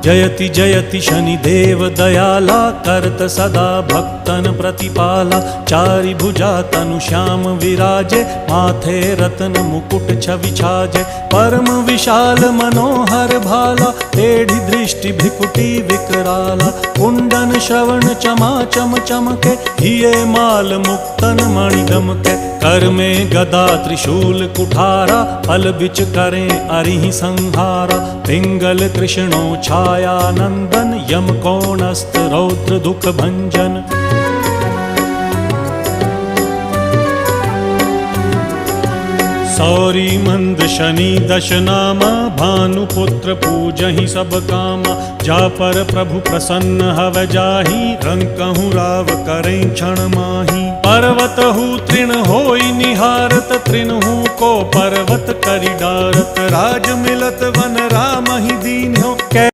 जयति जयति शनिदेव दयाला करत सदा भक्तन प्रतिपाला। चारि भुजा तनु श्याम विराजे माथे रत्न मुकुट छवि छाजे। परम विशाल मनोहर भाला टेढ़ी दृष्टि भ्रिकुटी विकराला। कुंडन श्रवण चमा चम चमके हिये माल मुक्तन मणि दमके। कर में गदा त्रिशूल कुठारा फल बिच करें अरिहि संहारा। पिंगल कृष्णो छाया नंदन यम कोणस्थ रौद्र दुख भंजन। सौरी मंद शनि दश नामा भानुपुत्र पूजहि सब कामा। जा पर प्रभु प्रसन्न हव जाहि रंकहु राव करें क्षण माही। पर्वत हु तृण होई निहारत तृणहु को पर्वत करि डारत। राज मिलत वन राम ही दीन्हो